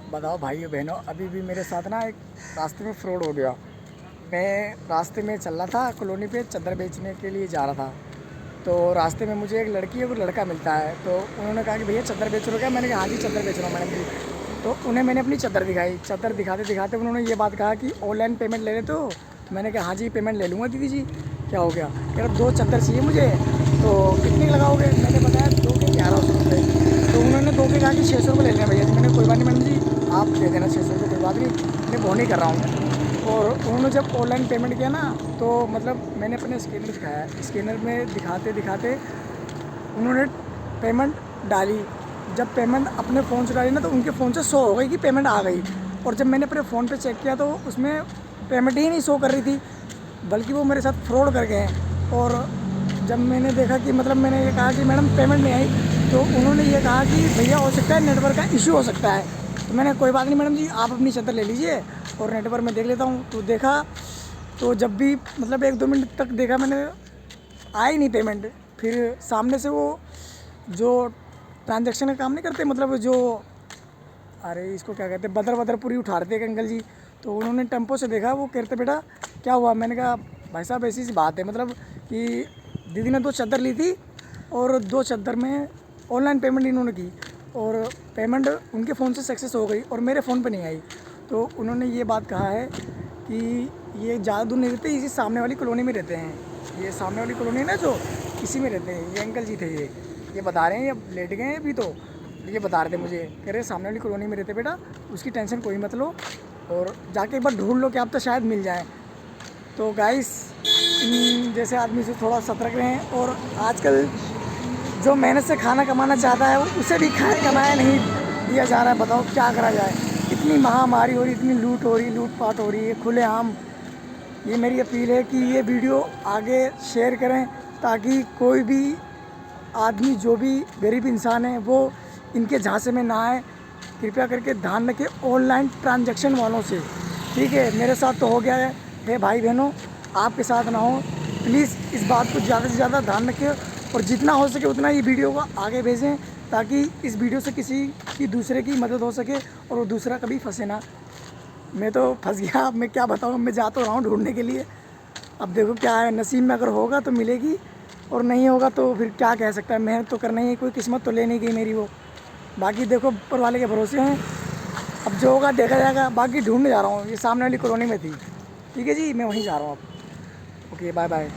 बताओ भाइयों बहनों, अभी भी मेरे साथ ना एक रास्ते में फ्रॉड हो गया। मैं रास्ते में चल रहा था, कॉलोनी पे चादर बेचने के लिए जा रहा था। तो रास्ते में मुझे एक लड़की और लड़का मिलता है। तो उन्होंने कहा कि भैया चादर बेच रहे हो क्या? मैंने कहा हाँ जी चादर बेच रहा हूँ मैडम जी। तो उन्हें मैंने अपनी चादर दिखाई। चादर दिखाते दिखाते उन्होंने ये बात कहा कि ऑनलाइन पेमेंट ले लेते हो? तो मैंने कहा हाँ जी पेमेंट ले लूँगा दीदी जी। क्या हो गया? कह रहा 2 चादर चाहिए मुझे। तो कितने लगाओगे? मैंने बताया 2 के 1100 रुपये। तो उन्होंने 2 के कहा कि 600 रुपये ले लेना भैया जी। मैंने कोई बात नहीं मैडम जी, आप दे देना 600 रुपये, कोई बात नहीं, मैं फोन ही कर रहा हूँ। और उन्होंने जब ऑनलाइन पेमेंट किया ना, तो मतलब मैंने अपने स्कैनर दिखाया। स्कैनर में दिखाते दिखाते उन्होंने पेमेंट डाली। जब पेमेंट अपने फ़ोन से डाली ना, तो उनके फ़ोन से शो हो गई कि पेमेंट आ गई। और जब मैंने अपने फ़ोन पे चेक किया तो उसमें पेमेंट ही नहीं शो कर रही थी, बल्कि वो मेरे साथ फ्रॉड कर गए हैं। और जब मैंने देखा कि मतलब मैंने ये कहा कि मैडम पेमेंट नहीं आई, तो उन्होंने ये कहा कि भैया हो सकता है नेटवर्क का इशू हो सकता है। तो मैंने कोई बात नहीं मैडम जी, आप अपनी चादर ले लीजिए और नेटवर्क में देख लेता हूँ। तो देखा, तो जब भी मतलब 1-2 मिनट तक देखा मैंने, आई नहीं पेमेंट। फिर सामने से वो जो ट्रांजैक्शन का काम नहीं करते, मतलब जो, अरे इसको क्या कहते हैं, बदर बदर पूरी उठा रहे थे एक अंकल जी। तो उन्होंने टेम्पो से देखा, वो कहते बेटा क्या हुआ? मैंने कहा भाई साहब ऐसी सी बात है, मतलब कि दीदी ने 2 चादर ली थी और 2 चादर में ऑनलाइन पेमेंट इन्होंने की और पेमेंट उनके फ़ोन से सक्सेस हो गई और मेरे फ़ोन पे नहीं आई। तो उन्होंने ये बात कहा है कि ये ज़्यादा दूर नहीं रहते, इसी सामने वाली कॉलोनी में रहते हैं। ये सामने वाली कॉलोनी है ना, जो इसी में रहते हैं। ये अंकल जी थे, ये बता रहे हैं, ये लेट गए हैं अभी। तो ये बता रहे थे मुझे, कह रहे सामने वाली कॉलोनी में रहते बेटा, उसकी टेंशन कोई मत लो और जाके एक बार ढूंढ लो कि आप तो शायद मिल जाए। तो गाइस, जैसे आदमी से थोड़ा सतर्क रहें। और आजकल जो मेहनत से खाना कमाना चाहता है उसे भी खाए कमाया नहीं दिया जा रहा है। बताओ क्या करा जाए? इतनी महामारी हो रही, इतनी लूट हो रही, लूटपाट हो रही है खुलेआम। ये मेरी अपील है कि ये वीडियो आगे शेयर करें, ताकि कोई भी आदमी, जो भी गरीब इंसान है, वो इनके झांसे में ना आए। कृपया करके ध्यान रखें ऑनलाइन ट्रांजैक्शन वालों से। ठीक है, मेरे साथ तो हो गया है भाई बहनों, आपके साथ ना हो। प्लीज़ इस बात को ज़्यादा से ज़्यादा ध्यान रखें और जितना हो सके उतना ये वीडियो को आगे भेजें, ताकि इस वीडियो से किसी की दूसरे की मदद हो सके और वो दूसरा कभी फंसे ना। मैं तो फंस गया, अब मैं क्या बताऊँ, मैं जा तो रहा हूँ ढूंढने के लिए। अब देखो क्या है, नसीब में अगर होगा तो मिलेगी और नहीं होगा तो फिर क्या कह सकता है। मेहनत तो करना ही है, कोई किस्मत तो ले नहीं गई मेरी वो। बाकी देखो ऊपर वाले के भरोसे हैं, अब जो होगा देखा जाएगा। बाकी ढूंढने जा रहा हूँ, ये सामने वाली कॉलोनी में थी। ठीक है जी, मैं वहीं जा रहा हूँ अब। Okay, bye bye.